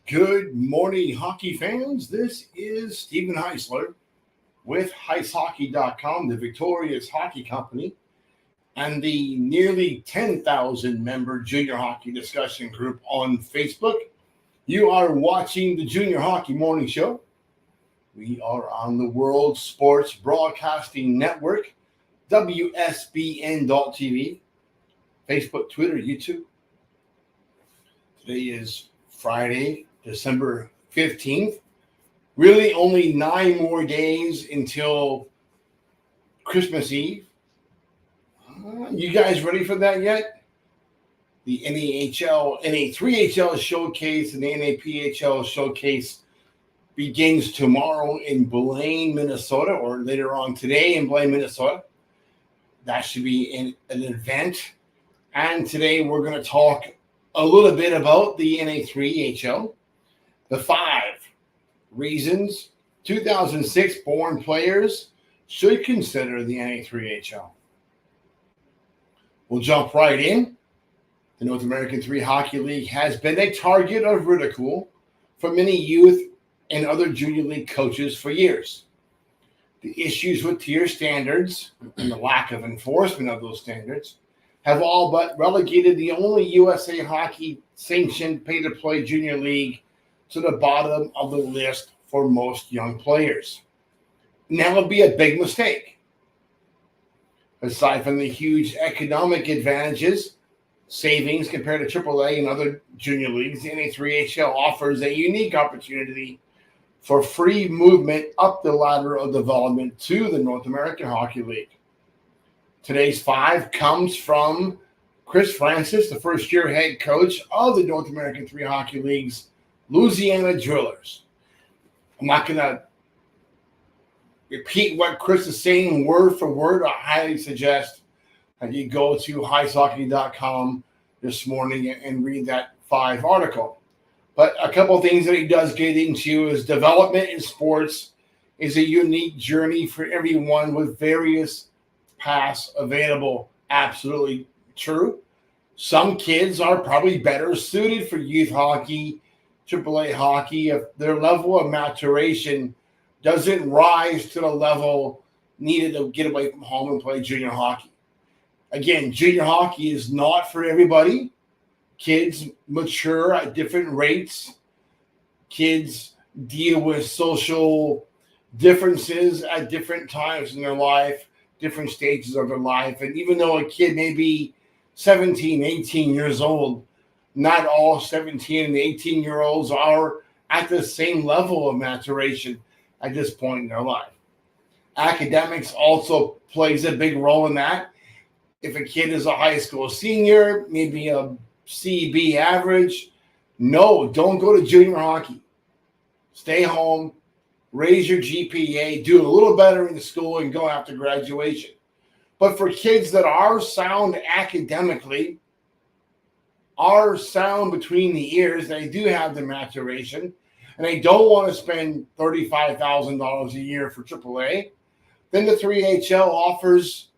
Good morning, hockey fans. This is Stephen Heisler with HeisHockey.com, the Victorious Hockey Company, and the nearly 10,000 member junior hockey discussion group on Facebook. You are watching the Junior Hockey Morning Show. We are on the World Sports Broadcasting Network, WSBN.TV, Facebook, Twitter, YouTube. Today is Friday, December 15th. Really only 9 more days until Christmas Eve. You guys ready for that yet? The NA3HL showcase and the NAPHL showcase begins tomorrow in Blaine, Minnesota, or later on today in Blaine, Minnesota. That should be an event. And today we're going to talk a little bit about the NA3HL, the 5 reasons 2006 born players should consider the NA3HL. We'll jump right in. The North American 3 Hockey League has been a target of ridicule for many youth and other junior league coaches for years. The issues with tier standards and the lack of enforcement of those standards have all but relegated the only USA Hockey sanctioned pay-to-play junior league to the bottom of the list for most young players. And that would be a big mistake. Aside from the huge economic advantages, savings compared to AAA and other junior leagues, the NA3HL offers a unique opportunity for free movement up the ladder of development to the North American Hockey League. Today's 5 comes from Chris Francis, the first-year head coach of the North American 3 Hockey League's Louisiana Drillers. I'm not going to repeat what Chris is saying word for word. I highly suggest that you go to HeisHockey.com this morning and read that 5 article. But a couple of things that he does get into is development in sports is a unique journey for everyone with various paths available. Absolutely true. Some kids are probably better suited for youth hockey, AAA hockey, if their level of maturation doesn't rise to the level needed to get away from home and play junior hockey. Again, junior hockey is not for everybody. Kids mature at different rates. Kids deal with social differences at different times in their life, different stages of their life. And even though a kid may be 17, 18 years old, not all 17 and 18-year-olds are at the same level of maturation at this point in their life. Academics also plays a big role in that. If a kid is a high school senior, maybe a CB average, no, don't go to junior hockey. Stay home, raise your GPA, do a little better in school, and go after graduation. But for kids that are sound academically, are sound between the ears, they do have the maturation, and they don't want to spend $35,000 a year for AAA, then the 3HL offers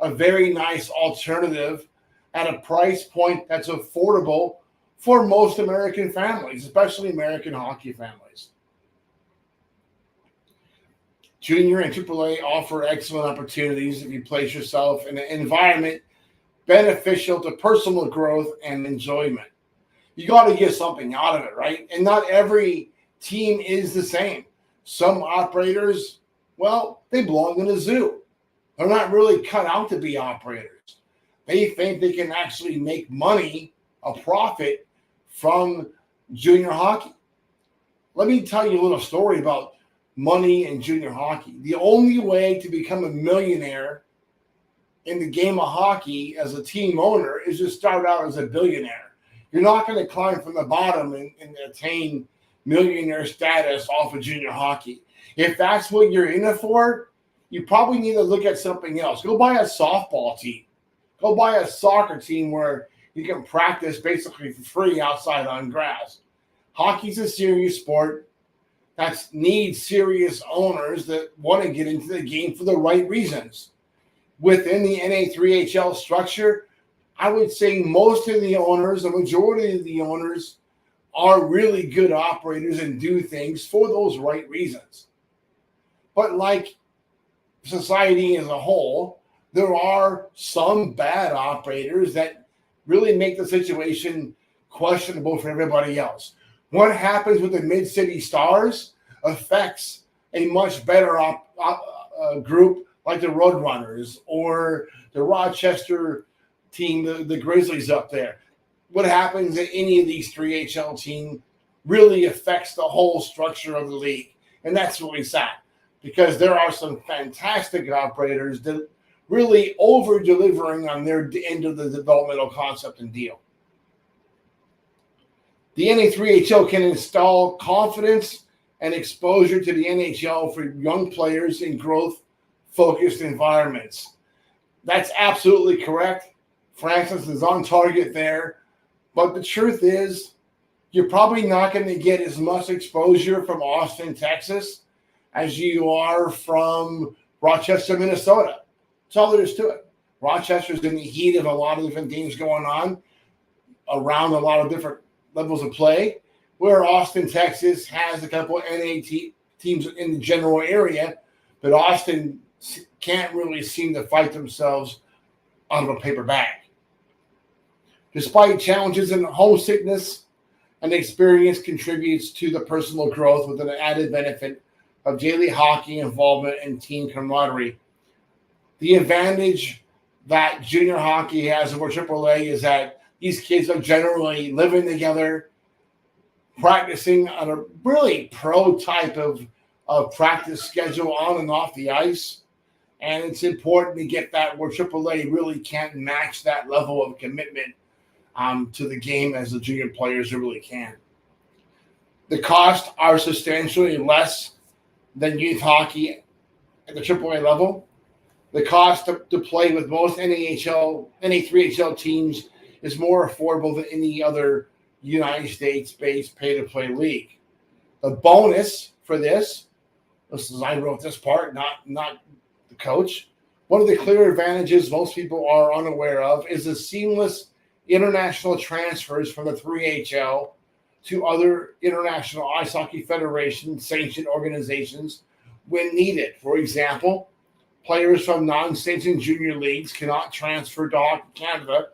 a very nice alternative at a price point that's affordable for most American families, especially American hockey families. Junior and AAA offer excellent opportunities if you place yourself in an environment beneficial to personal growth and enjoyment. You got to get something out of it, right? And not every team is the same. Some operators, well, they belong in a zoo. They're not really cut out to be operators. They think they can actually make money, a profit, from junior hockey. Let me tell you a little story about money in junior hockey. The only way to become a millionaire in the game of hockey as a team owner is to start out as a billionaire. You're not going to climb from the bottom and attain millionaire status off of junior hockey. If that's what you're in it for, you probably need to look at something else. Go buy a softball team. Go buy a soccer team where you can practice basically for free outside on grass. Hockey's a serious sport that needs serious owners that want to get into the game for the right reasons. Within the NA3HL structure, I would say most of the owners, the majority of the owners, are really good operators and do things for those right reasons. But like society as a whole, there are some bad operators that really make the situation questionable for everybody else. What happens with the Mid-City Stars affects a much better group like the Roadrunners or the Rochester team, the Grizzlies up there. What happens at any of these 3HL teams really affects the whole structure of the league. And that's really sad because there are some fantastic operators that really over-delivering on their end of the developmental concept and deal. The NA3HL can install confidence and exposure to the NHL for young players in growth-focused environments. That's absolutely correct. Francis is on target there. But the truth is, you're probably not going to get as much exposure from Austin, Texas, as you are from Rochester, Minnesota. That's all there is to it. Rochester's in the heat of a lot of different things going on around a lot of different levels of play, where Austin, Texas has a couple of NA teams in the general area, but Austin can't really seem to fight themselves out of a paper bag. Despite challenges in homesickness, an experience contributes to the personal growth with an added benefit of daily hockey involvement and team camaraderie. The advantage that junior hockey has over AAA is that these kids are generally living together, practicing on a really pro type of practice schedule on and off the ice. And it's important to get that where AAA really can't match that level of commitment to the game as the junior players really can. The costs are substantially less than youth hockey at the AAA level. The cost to play with most NA3HL teams is more affordable than any other United States-based pay-to-play league. The bonus for this is I wrote this part, not the coach. One of the clear advantages most people are unaware of is the seamless international transfers from the 3HL to other international ice hockey federation sanctioned organizations when needed. For example, players from non-sanctioned junior leagues cannot transfer to Hockey Canada,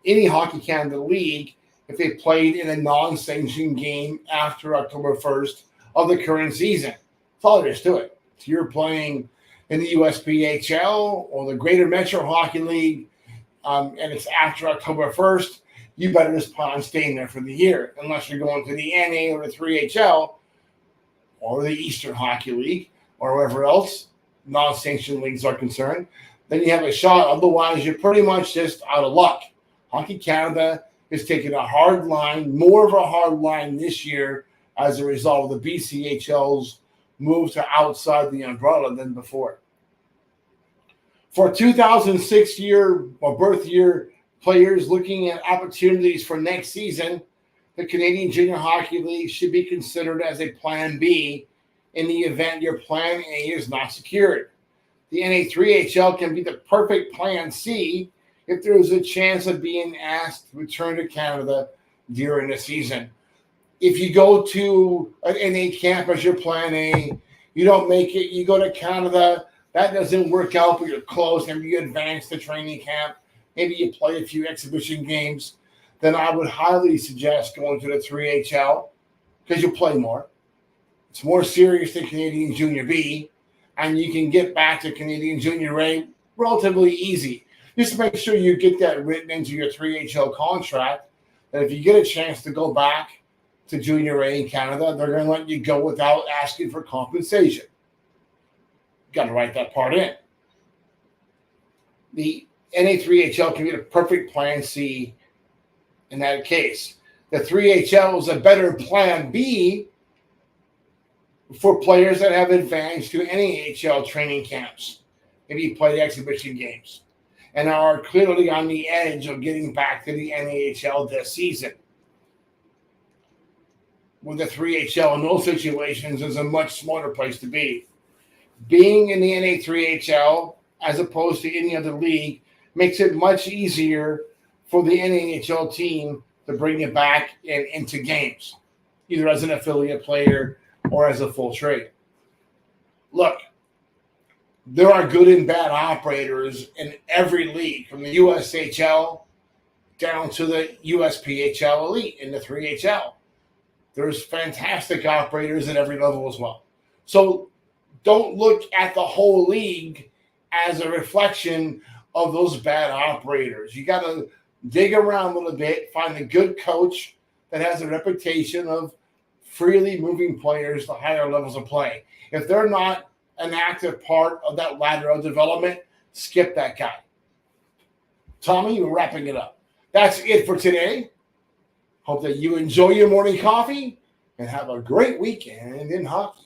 any Hockey Canada league, if they played in a non-sanctioned game after October 1st of the current season. That's all there is to it. If you're playing in the USPHL or the Greater Metro Hockey League, and it's after October 1st, you better just plan on staying there for the year, unless you're going to the NA or the 3HL or the Eastern Hockey League or wherever else non-sanctioned leagues are concerned. Then you have a shot. Otherwise, you're pretty much just out of luck. Hockey Canada is taking a hard line, more of a hard line this year as a result of the BCHL's move to outside the umbrella than before. For 2006 year or birth year players looking at opportunities for next season, the Canadian Junior Hockey League should be considered as a plan B in the event your plan A is not secured. The NA3HL can be the perfect plan C if there is a chance of being asked to return to Canada during the season. If you go to an NA camp as your plan A, you don't make it, you go to Canada, that doesn't work out, but you're close, maybe you advance to training camp, maybe you play a few exhibition games, then I would highly suggest going to the 3HL because you'll play more. It's more serious than Canadian Junior B, and you can get back to Canadian Junior A relatively easy. Just make sure you get that written into your 3HL contract, that if you get a chance to go back to Junior A in Canada, they're going to let you go without asking for compensation. Got to write that part in. The NA3HL can be the perfect plan C in that case. The 3HL is a better plan B for players that have advanced to NAHL training camps, maybe play exhibition games, and are clearly on the edge of getting back to the NAHL this season. With the 3HL in those situations is a much smarter place to be. Being in the NA3HL as opposed to any other league makes it much easier for the NAHL team to bring you back into games, either as an affiliate player or as a full trade. Look, there are good and bad operators in every league, from the USHL down to the USPHL Elite in the 3HL. There's fantastic operators at every level as well. So don't look at the whole league as a reflection of those bad operators. You got to dig around a little bit, find a good coach that has a reputation of freely moving players to higher levels of play. If they're not an active part of that ladder of development, skip that guy. Tommy, we're wrapping it up. That's it for today. Hope that you enjoy your morning coffee and have a great weekend in hockey.